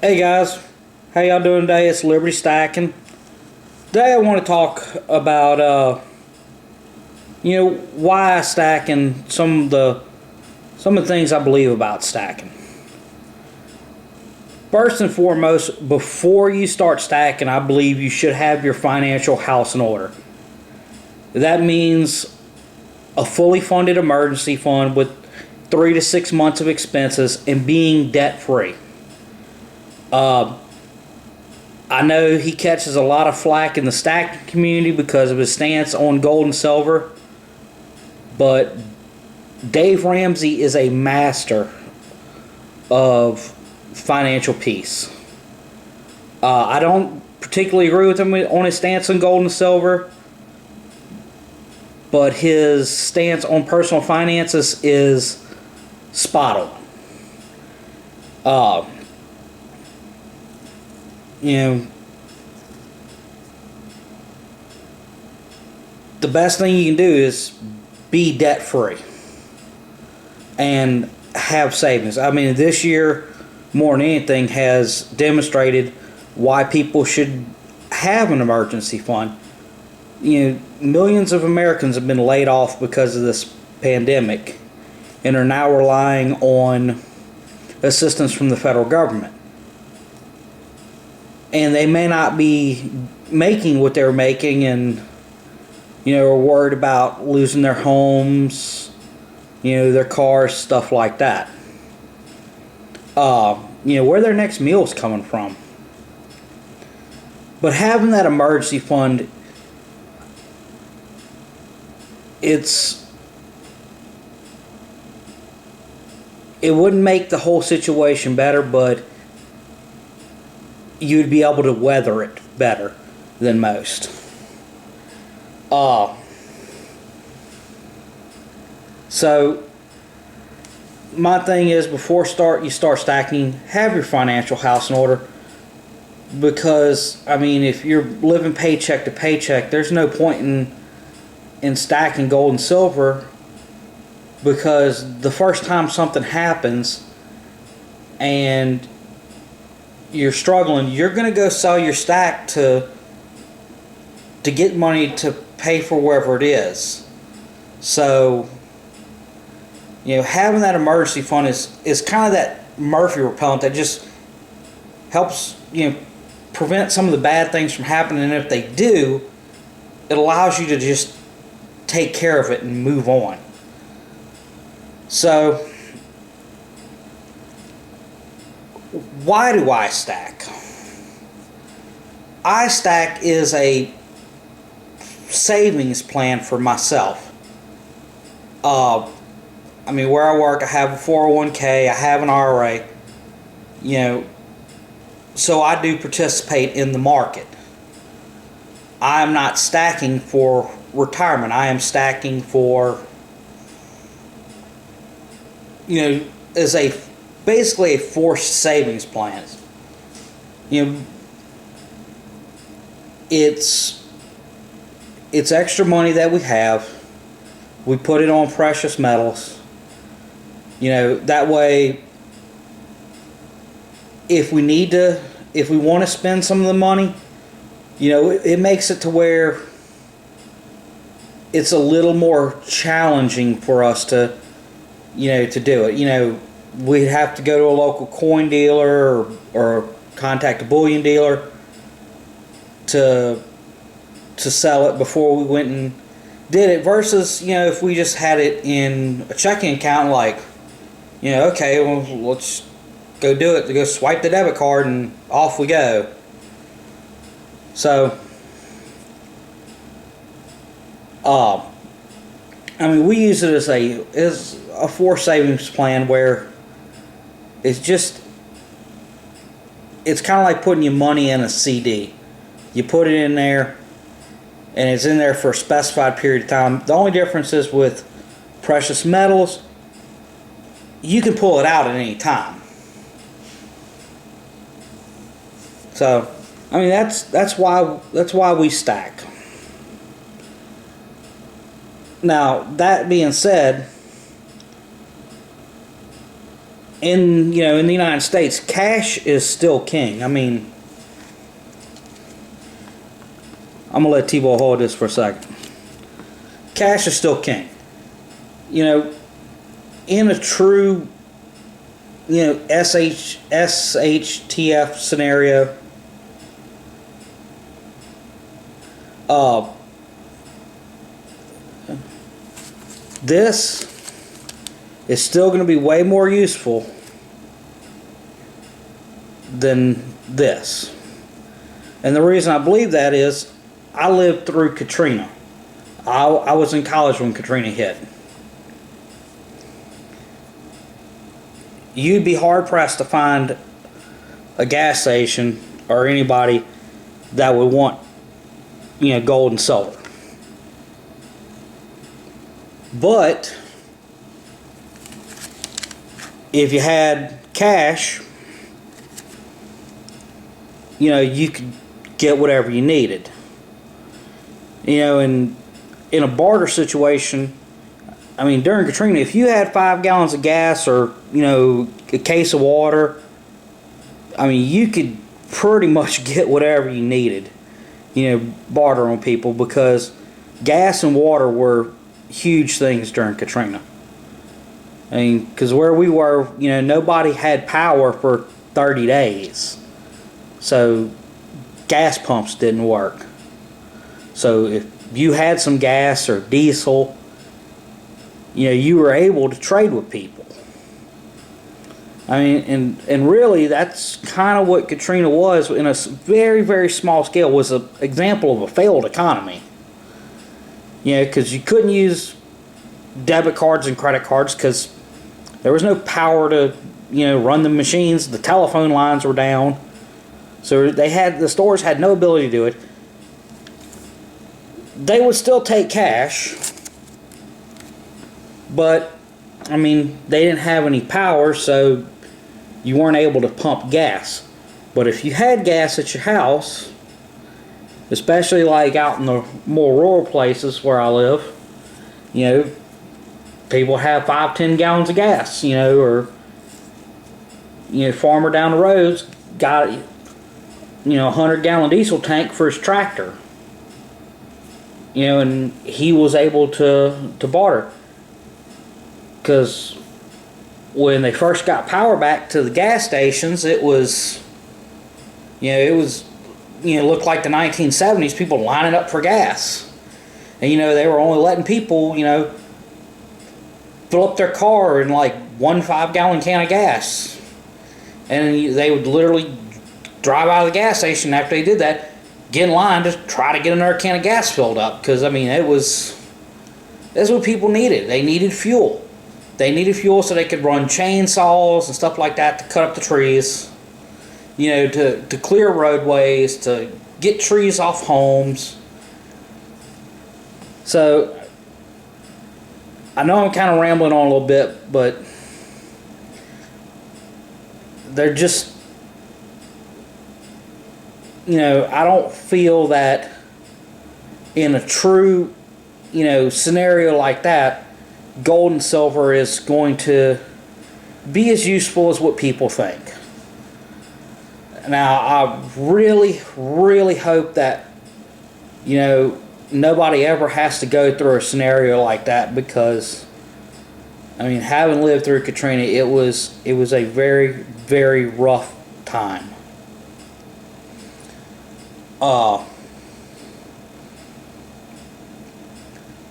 Hey guys, how y'all doing today? It's Liberty Stacking. Today I want to talk about why I stack and some of the things I believe about stacking. First and foremost, before you start stacking, I believe you should have your financial house in order. That means a fully funded emergency fund with 3 to 6 months of expenses and being debt free. I know he catches a lot of flack in the stacking community because of his stance on gold and silver, but Dave Ramsey is a master of financial peace. I don't particularly agree with him on his stance on gold and silver, but his stance on personal finances is spot on. The best thing you can do is be debt free and have savings. I mean, this year more than anything has demonstrated why people should have an emergency fund. Millions of Americans have been laid off because of this pandemic and are now relying on assistance from the federal government. And they may not be making what they're making and, are worried about losing their homes, their cars, stuff like that. Where their next meal is coming from. But having that emergency fund, it wouldn't make the whole situation better, but you'd be able to weather it better than most. So my thing is, before you start stacking, have your financial house in order, because if you're living paycheck to paycheck, there's no point in stacking gold and silver, because the first time something happens and you're struggling, you're going to go sell your stack to get money to pay for wherever it is. So, having that emergency fund is kind of that Murphy repellent that just helps, prevent some of the bad things from happening. And if they do, it allows you to just take care of it and move on. So, why do I stack? iStack is a savings plan for myself. Where I work, I have a 401k, I have an IRA, so I do participate in the market. I am not stacking for retirement. I am stacking for, as basically a forced savings plan. It's extra money that we have. We put it on precious metals. That way, if we want to spend some of the money, it makes it to where it's a little more challenging for us to do it. We'd have to go to a local coin dealer or contact a bullion dealer to sell it before we went and did it, versus if we just had it in a checking account, like okay, well, let's go do it, to go swipe the debit card and off we go. So we use it as a forced savings plan, where it's kind of like putting your money in a CD. You put it in there, and it's in there for a specified period of time. The only difference is with precious metals, you can pull it out at any time. So, that's why we stack. Now, that being said, in the United States, cash is still king. I mean, I'm gonna let T-Ball hold this for a second. Cash is still king. In a true, SHTF scenario, this is still going to be way more useful than this. And the reason I believe that is I lived through Katrina. I was in college when Katrina hit. You'd be hard pressed to find a gas station or anybody that would want, gold and silver. But if you had cash, you could get whatever you needed. In a barter situation, I mean, during Katrina, if you had 5 gallons of gas or, a case of water, I mean, you could pretty much get whatever you needed, barter on people, because gas and water were huge things during Katrina. I mean, because where we were, nobody had power for 30 days. So gas pumps didn't work. So if you had some gas or diesel, you were able to trade with people. I mean, and really that's kind of what Katrina was in a very, very small scale, was an example of a failed economy. Because you couldn't use debit cards and credit cards because there was no power to, run the machines. The telephone lines were down. So the stores had no ability to do it. They would still take cash, but I mean, they didn't have any power, so you weren't able to pump gas. But if you had gas at your house, especially like out in the more rural places where I live, people have 5-10 gallons of gas, or farmer down the road's got a 100-gallon diesel tank for his tractor, and he was able to barter. Because when they first got power back to the gas stations, it was looked like the 1970s, people lining up for gas. And they were only letting people fill up their car in like 1 5-gallon can of gas, and they would literally drive out of the gas station after they did that, get in line to try to get another can of gas filled up. Because I mean, that's what people needed. They needed fuel. They needed fuel so they could run chainsaws and stuff like that to cut up the trees, to clear roadways, to get trees off homes. So I know I'm kind of rambling on a little bit, but they're just, I don't feel that in a true, scenario like that, gold and silver is going to be as useful as what people think. Now, I really, really hope that, nobody ever has to go through a scenario like that, because, I mean, having lived through Katrina, it was a very, very rough time.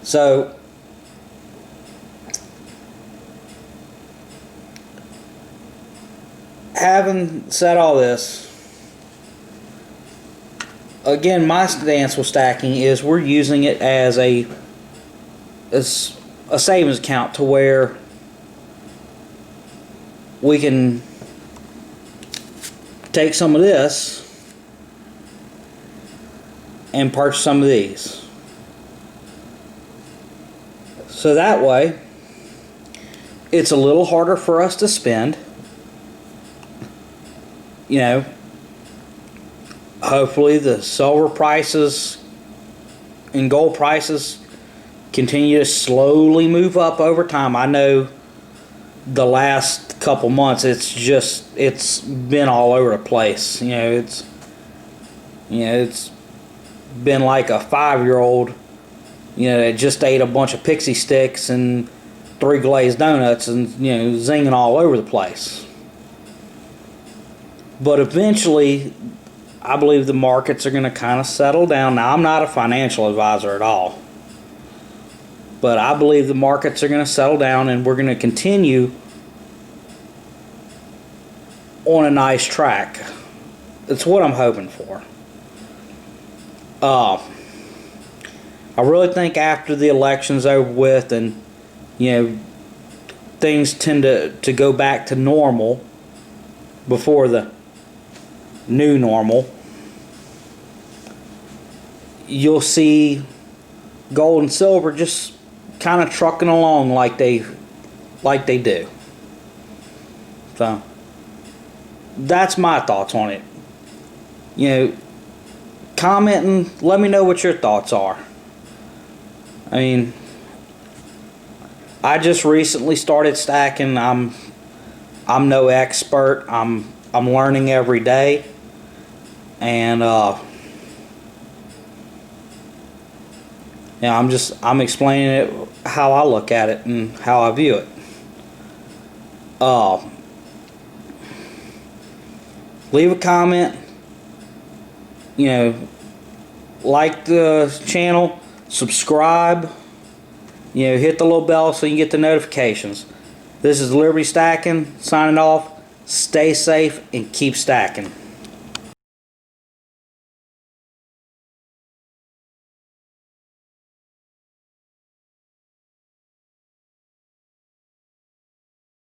So having said all this, again, my stance with stacking is we're using it as a savings account, to where we can take some of this and purchase some of these. So that way, it's a little harder for us to spend. Hopefully the silver prices and gold prices continue to slowly move up over time. I know the last couple months, it's been all over the place. It's been like a 5-year-old, that just ate a bunch of pixie sticks and 3 glazed donuts and, zinging all over the place. But eventually, I believe the markets are going to kind of settle down. Now, I'm not a financial advisor at all, but I believe the markets are going to settle down and we're going to continue on a nice track. That's what I'm hoping for. I really think after the election's over with and, things tend to go back to normal before the new normal, you'll see gold and silver just kind of trucking along like they do. So that's my thoughts on it. Commenting, let me know what your thoughts are. I mean, I just recently started stacking. I'm no expert. I'm learning every day. And I'm explaining it how I look at it and how I view it. Leave a comment. Like the channel, subscribe. Hit the little bell so you can get the notifications. This is Liberty Stacking signing off. Stay safe and keep stacking.